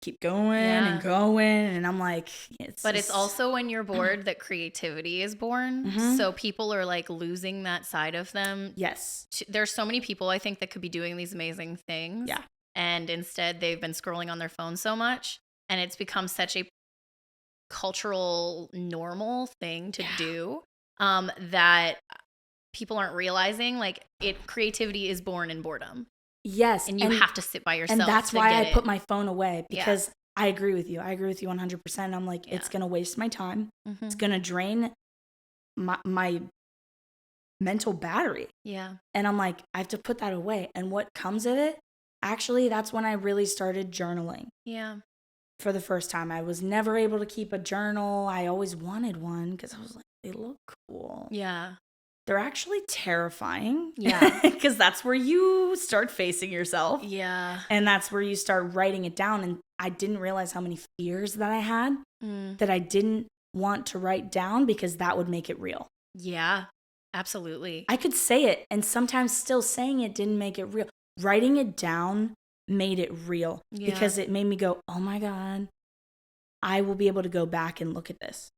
keep going and going. And I'm like, it's also when you're bored that creativity is born. Mm-hmm. So people are like losing that side of them. Yes. There's so many people, I think, that could be doing these amazing things. Yeah. And instead they've been scrolling on their phone so much, and it's become such a cultural normal thing to do, that people aren't realizing, like, creativity is born in boredom. Yes. And you have to sit by yourself. And that's why I put my phone away, because I agree with you. I agree with you 100%. I'm like, it's going to waste my time. Mm-hmm. It's going to drain my mental battery. Yeah. And I'm like, I have to put that away. And what comes of it, actually, that's when I really started journaling. Yeah. For the first time. I was never able to keep a journal. I always wanted one because I was like, they look cool. Yeah. They're actually terrifying. Yeah. Because that's where you start facing yourself. Yeah. And that's where you start writing it down. And I didn't realize how many fears that I had that I didn't want to write down because that would make it real. Yeah, absolutely. I could say it, and sometimes still saying it didn't make it real. Writing it down made it real because it made me go, oh my God, I will be able to go back and look at this.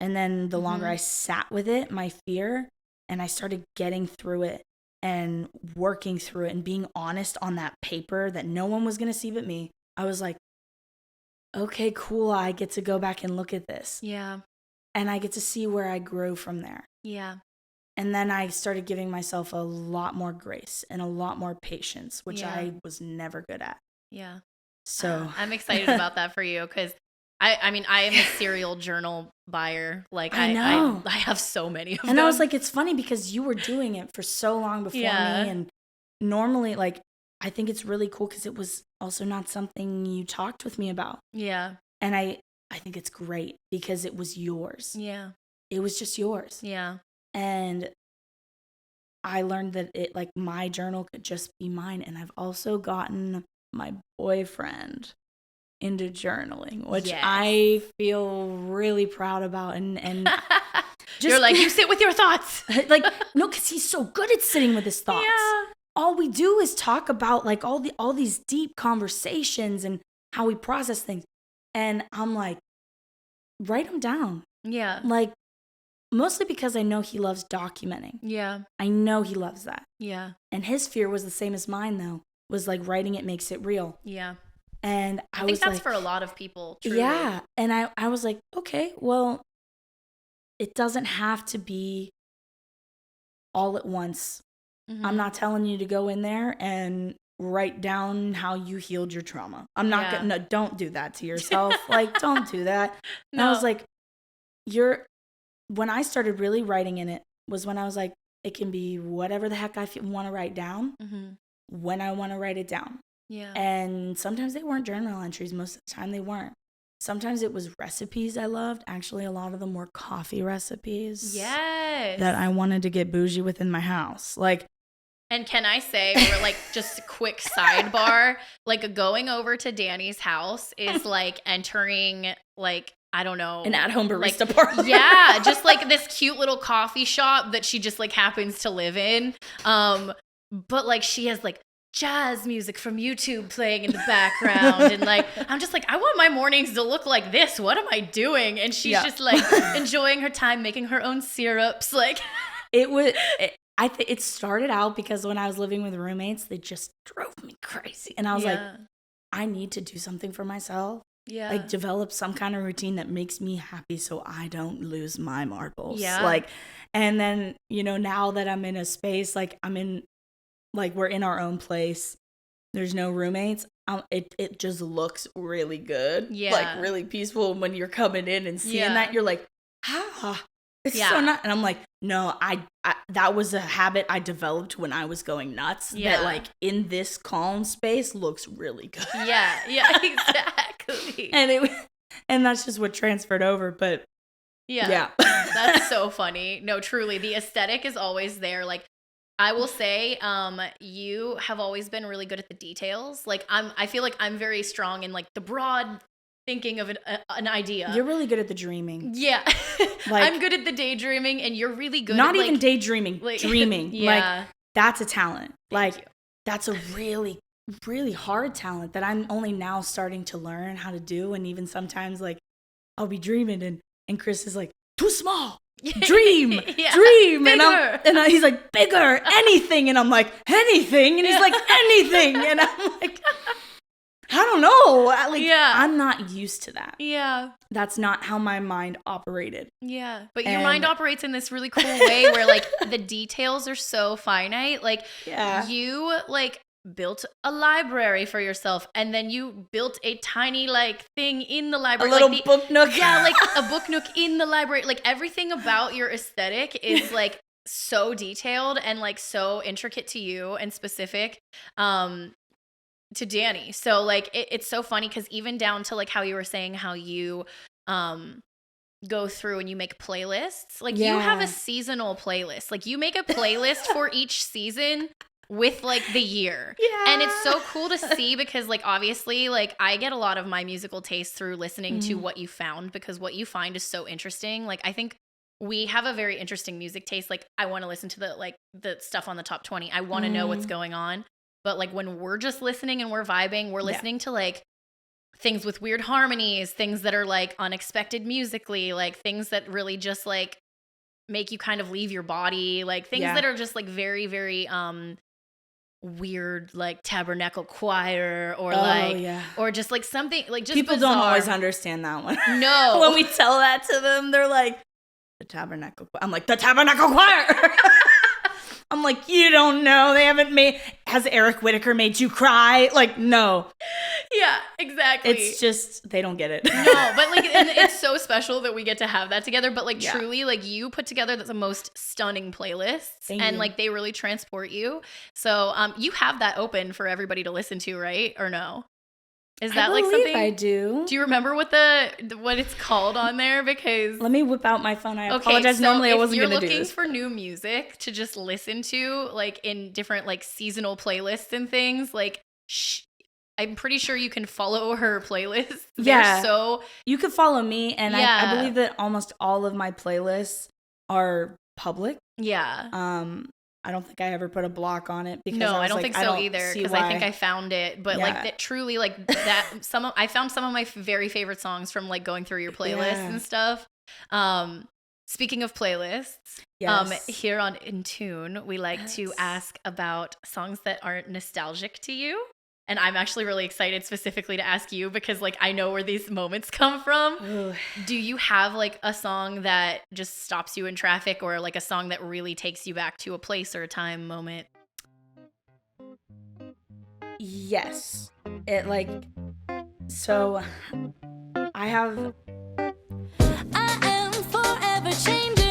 And then the longer I sat with it, my fear, and I started getting through it and working through it and being honest on that paper that no one was going to see but me, I was like, okay, cool. I get to go back and look at this. Yeah. And I get to see where I grew from there. Yeah. And then I started giving myself a lot more grace and a lot more patience, which I was never good at. Yeah. So I'm excited about that for you because I mean, I am a serial journal buyer. Like I know. I have so many of them. And I was like, it's funny because you were doing it for so long before me. And normally, like, I think it's really cool because it was also not something you talked with me about. Yeah. And I think it's great because it was yours. Yeah. It was just yours. Yeah. And I learned that it, like, my journal could just be mine. And I've also gotten my boyfriend into journaling, which I feel really proud about. And just, you're like, you sit with your thoughts. Like, no, because he's so good at sitting with his thoughts. Yeah. All we do is talk about like all these deep conversations and how we process things. And I'm like, write them down. Yeah. Like, mostly because I know he loves documenting. Yeah. I know he loves that. Yeah. And his fear was the same as mine, though, was like writing it makes it real. Yeah. And I think that's like, for a lot of people. Truly. Yeah. And I was like, okay, well, it doesn't have to be all at once. Mm-hmm. I'm not telling you to go in there and write down how you healed your trauma. I'm not gonna, no, don't do that to yourself. Like, don't do that. No. And I was like, when I started really writing in it was when I was like, it can be whatever the heck I want to write down when I want to write it down. Yeah. And sometimes they weren't journal entries. Most of the time they weren't. Sometimes it was recipes I loved. Actually, a lot of them were coffee recipes. Yes. That I wanted to get bougie with in my house. Like, and can I say, we're like, just a quick sidebar, like going over to Danny's house is like entering like, I don't know. An at-home barista like, parlor. Yeah, just like this cute little coffee shop that she just like happens to live in. But like she has like jazz music from YouTube playing in the background. And like, I'm just like, I want my mornings to look like this. What am I doing? And she's just like enjoying her time making her own syrups. Like it started out because when I was living with roommates, they just drove me crazy. And I was like, I need to do something for myself. Yeah. Like develop some kind of routine that makes me happy so I don't lose my marbles. Yeah. Like, and then, you know, now that I'm in a space, like we're in our own place. There's no roommates. It just looks really good. Yeah. Like really peaceful. And when you're coming in and seeing that, you're like, it's so not. And I'm like, no, I that was a habit I developed when I was going nuts. Yeah. That like in this calm space looks really good. Yeah. Yeah, exactly. And that's just what transferred over. But yeah. That's so funny. No, truly, the aesthetic is always there. Like, I will say, you have always been really good at the details. Like, I feel like I'm very strong in like the broad thinking of an idea. You're really good at the dreaming. Yeah. Like, I'm good at the daydreaming, and you're really good not at even daydreaming, like, dreaming. Yeah. Like, that's a talent. That's a really, really hard talent that I'm only now starting to learn how to do. And even sometimes, like, I'll be dreaming, and Chris is like, too small. Dream, dream. Bigger. And he's like, bigger, anything. And I'm like, anything. And he's like, anything. And I'm like, I don't know. Like, I'm not used to that. Yeah. That's not how my mind operated. Yeah. But your mind operates in this really cool way where like the details are so finite. Like you like built a library for yourself, and then you built a tiny like thing in the library. A little book nook. Yeah, like a book nook in the library. Like everything about your aesthetic is like so detailed and like so intricate to you and specific. To Danny. So like it's so funny because even down to like how you were saying how you go through and you make playlists. Like you have a seasonal playlist. Like you make a playlist for each season with like the year. Yeah. And it's so cool to see because like obviously like I get a lot of my musical taste through listening to what you found, because what you find is so interesting. Like I think we have a very interesting music taste. Like I want to listen to the stuff on the top 20. I want to know what's going on. But like when we're just listening and we're vibing, we're listening to like things with weird harmonies, things that are like unexpected musically, like things that really just like make you kind of leave your body, like things that are just like very, very weird, like tabernacle choir or or just like something like just people bizarre. Don't always understand that one. No. When we tell that to them, they're like, the tabernacle choir. I'm like, the tabernacle choir. I'm like, you don't know. They haven't has Eric Whitacre made you cry? Like, no. Yeah, exactly. It's just, they don't get it. No, but like, and it's so special that we get to have that together. But like, truly, like you put together the most stunning playlists. Thank and you. like, they really transport you. So you have that open for everybody to listen to, right? Or no? Is that like something? I do. Do you remember what what it's called on there? Because let me whip out my phone. I apologize. So normally I wasn't going to do if you're this. looking for new music to just listen to, like in different like seasonal playlists and things, like I'm pretty sure you can follow her playlists. Yeah. So you can follow me, and I believe that almost all of my playlists are public. Yeah. I don't think I ever put a block on it because I don't think so either, because I think I found it, but like that truly like that I found some of my very favorite songs from like going through your playlists and stuff. Speaking of playlists, here on In Tune, we like to ask about songs that are nostalgic to you. And I'm actually really excited specifically to ask you because like I know where these moments come from. Ooh. Do you have like a song that just stops you in traffic, or like a song that really takes you back to a place or a time moment? Yes. So I have. I am forever changing.